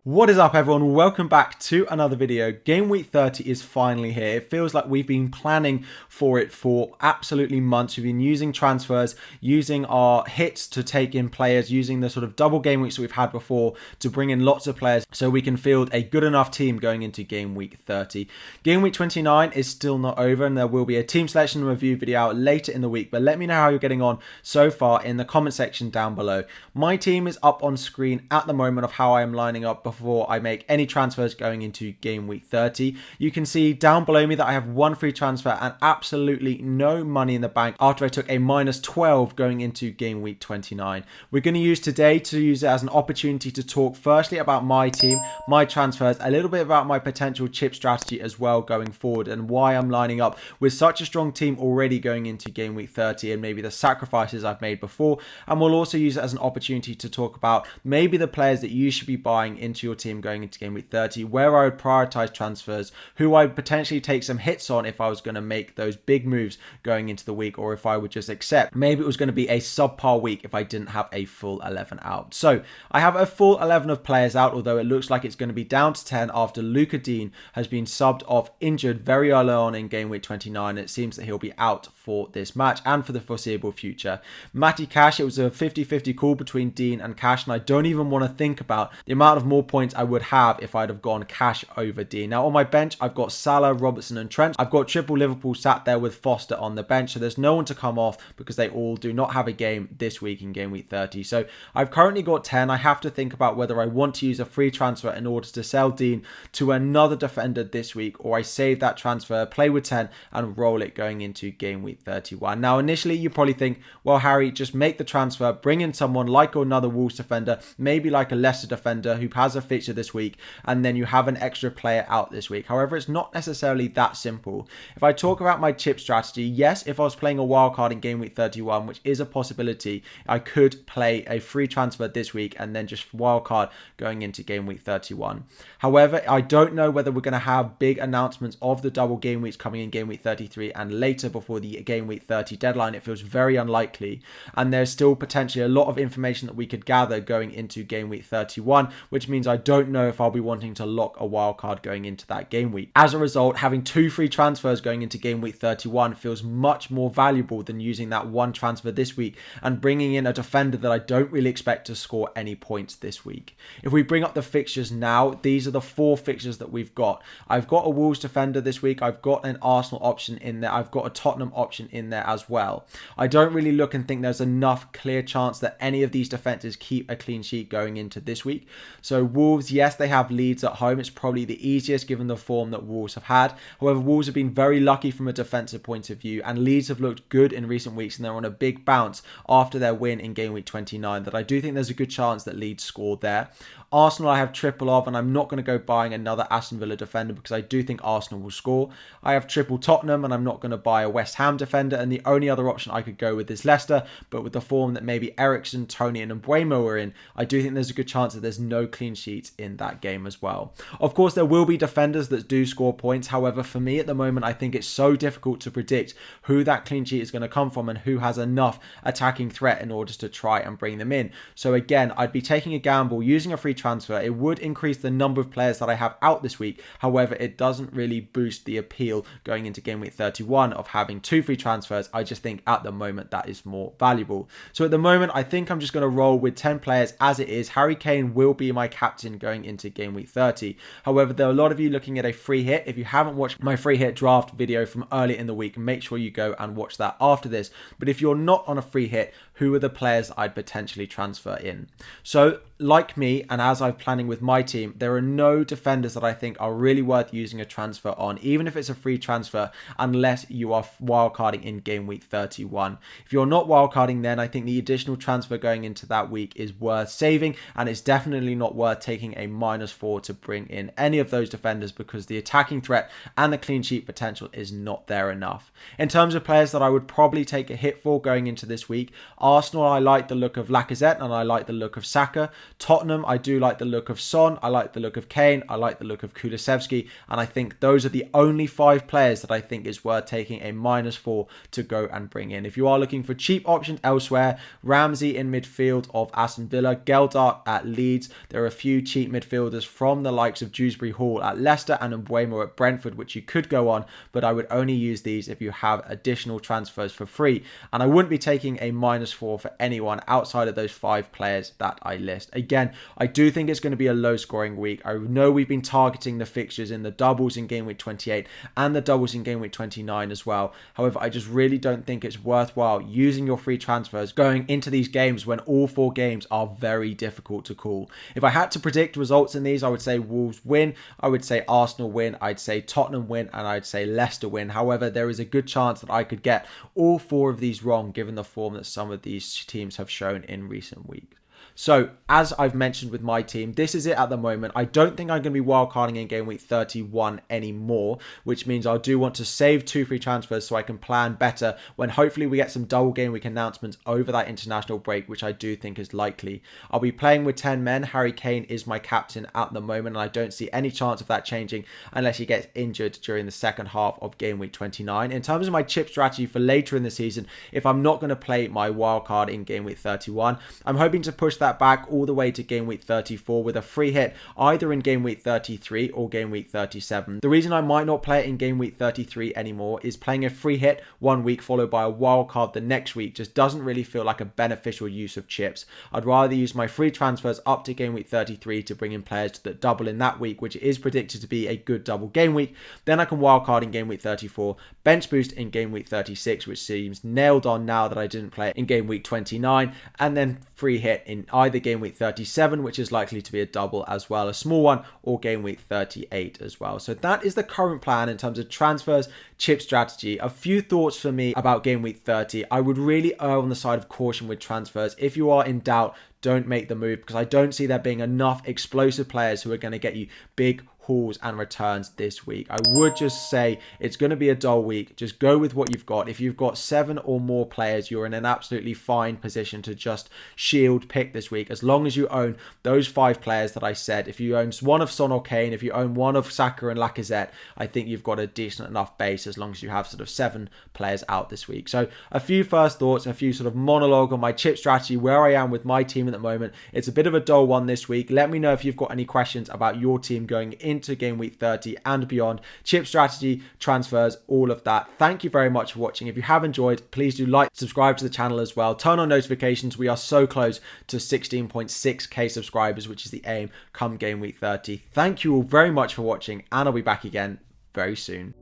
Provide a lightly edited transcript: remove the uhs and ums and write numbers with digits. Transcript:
What is up, everyone? Welcome back to another video. Game week 30 is finally here. It feels like we've been planning for it for absolutely months. We've been using transfers, using our hits to take in players, using the sort of double game weeks that we've had before to bring in lots of players so we can field a good enough team going into game week 30. Game week 29 is still not over, and there will be a team selection and review video out later in the week, but let me know how you're getting on so far in the comment section down below. My team is up on screen at the moment of how I am lining up before I make any transfers going into game week 30. You can see down below me that I have one free transfer and absolutely no money in the bank after I took a minus 12 going into game week 29. We're going to use today to use it as an opportunity to talk firstly about my team, my transfers, a little bit about my potential chip strategy as well going forward and why I'm lining up with such a strong team already going into game week 30 and maybe the sacrifices I've made before. And we'll also use it as an opportunity to talk about maybe the players that you should be buying into your team going into game week 30, where I would prioritize transfers, who I would potentially take some hits on if I was going to make those big moves going into the week, or if I would just accept maybe it was going to be a subpar week if I didn't have a full 11 out. So I have a full 11 of players out, although it looks like it's going to be down to 10 after Luca Dean has been subbed off injured very early on in game week 29. It seems that he'll be out for this match and for the foreseeable future. Matty Cash, it was a 50-50 call between Dean and Cash, and I don't even want to think about the amount of more points I would have if I'd have gone Cash over Dean. Now on my bench, I've got Salah, Robertson and Trent. I've got triple Liverpool sat there with Foster on the bench, so there's no one to come off because they all do not have a game this week in game week 30. So I've currently got 10. I have to think about whether I want to use a free transfer in order to sell Dean to another defender this week, or I save that transfer, play with 10 and roll it going into game week 31. Now initially you probably think, well Harry, just make the transfer, bring in someone like another Wolves defender, maybe like a Leicester defender who has a fixture this week, and then you have an extra player out this week. However, it's not necessarily that simple. If I talk about my chip strategy, yes, if I was playing a wildcard in game week 31, which is a possibility, I could play a free transfer this week and then just wildcard going into game week 31. However, I don't know whether we're going to have big announcements of the double game weeks coming in game week 33 and later before the game week 30 deadline. It feels very unlikely, and there's still potentially a lot of information that we could gather going into game week 31, which means I don't know if I'll be wanting to lock a wild card going into that game week. As a result, having two free transfers going into game week 31 feels much more valuable than using that one transfer this week and bringing in a defender that I don't really expect to score any points this week. If we bring up the fixtures now, these are the four fixtures that we've got. I've got a Wolves defender this week. I've got an Arsenal option in there. I've got a Tottenham option in there as well. I don't really look and think there's enough clear chance that any of these defenses keep a clean sheet going into this week. So Wolves, yes, they have Leeds at home. It's probably the easiest given the form that Wolves have had. However, Wolves have been very lucky from a defensive point of view, and Leeds have looked good in recent weeks, and they're on a big bounce after their win in game week 29 that I do think there's a good chance that Leeds score there. Arsenal I have triple of, and I'm not going to go buying another Aston Villa defender because I do think Arsenal will score. I have triple Tottenham, and I'm not going to buy a West Ham defender, and the only other option I could go with is Leicester, but with the form that maybe Eriksen, Tony and Mbeumo are in, I do think there's a good chance that there's no clean sheets in that game as well. Of course, there will be defenders that do score points. However, for me at the moment, I think it's so difficult to predict who that clean sheet is going to come from and who has enough attacking threat in order to try and bring them in. So again, I'd be taking a gamble using a free transfer. It would increase the number of players that I have out this week. However, it doesn't really boost the appeal going into game week 31 of having two free transfers. I just think at the moment that is more valuable. So at the moment, I think I'm just going to roll with 10 players as it is. Harry Kane will be my captain going into game week 30. However, there are a lot of you looking at a free hit. If you haven't watched my free hit draft video from earlier in the week, make sure you go and watch that after this. But if you're not on a free hit, who are the players I'd potentially transfer in? So like me, and as I'm planning with my team, there are no defenders that I think are really worth using a transfer on, even if it's a free transfer, unless you are wildcarding in game week 31. If you're not wildcarding, then I think the additional transfer going into that week is worth saving, and it's definitely not worth taking a -4 to bring in any of those defenders because the attacking threat and the clean sheet potential is not there enough. In terms of players that I would probably take a hit for going into this week, Arsenal, I like the look of Lacazette and I like the look of Saka. Tottenham, I do do like the look of Son, I like the look of Kane, I like the look of Kulusevski, and I think those are the only 5 players that I think is worth taking a -4 to go and bring in. If you are looking for cheap options elsewhere, Ramsey in midfield of Aston Villa, Geldart at Leeds. There are a few cheap midfielders from the likes of Dewsbury Hall at Leicester and Mbeumo at Brentford, which you could go on, but I would only use these if you have additional transfers for free. And I wouldn't be taking a -4 for anyone outside of those 5 players that I list. Again, I do think it's going to be a low scoring week. I know we've been targeting the fixtures in the doubles in game week 28 and the doubles in game week 29 as well. However, I just really don't think it's worthwhile using your free transfers going into these games when all 4 games are very difficult to call. If I had to predict results in these, I would say Wolves win, I would say Arsenal win, I'd say Tottenham win, and I'd say Leicester win. However, there is a good chance that I could get all 4 of these wrong given the form that some of these teams have shown in recent weeks. So, as I've mentioned with my team, this is it at the moment. I don't think I'm going to be wildcarding in game week 31 anymore, which means I do want to save 2 free transfers so I can plan better when hopefully we get some double game week announcements over that international break, which I do think is likely. I'll be playing with 10 men. Harry Kane is my captain at the moment, and I don't see any chance of that changing unless he gets injured during the second half of game week 29. In terms of my chip strategy for later in the season, if I'm not going to play my wildcard in game week 31, I'm hoping to push that back all the way to game week 34 with a free hit either in game week 33 or game week 37. The reason I might not play it in game week 33 anymore is playing a free hit one week followed by a wild card the next week just doesn't really feel like a beneficial use of chips. I'd rather use my free transfers up to game week 33 to bring in players that double in that week, which is predicted to be a good double game week. Then I can wildcard in game week 34, bench boost in game week 36, which seems nailed on now that I didn't play it in game week 29, and then free hit in either game week 37, which is likely to be a double as well, a small one, or game week 38 as well. So that is the current plan in terms of transfers, chip strategy. A few thoughts for me about game week 30. I would really err on the side of caution with transfers. If you are in doubt, don't make the move because I don't see there being enough explosive players who are going to get you big hauls and returns this week. I would just say it's going to be a dull week. Just go with what you've got. If you've got 7 or more players, you're in an absolutely fine position to just shield pick this week. As long as you own those 5 players that I said, if you own one of Son or Kane, if you own one of Saka and Lacazette, I think you've got a decent enough base as long as you have sort of 7 players out this week. So a few first thoughts, a few sort of monologue on my chip strategy, where I am with my team at the moment. It's a bit of a dull one this week. Let me know if you've got any questions about your team going into game week 30 and beyond. Chip strategy, transfers, all of that. Thank you very much for watching. If you have enjoyed, please do like, subscribe to the channel as well. Turn on notifications. We are so close to 16.6k subscribers, which is the aim come game week 30. Thank you all very much for watching, and I'll be back again very soon.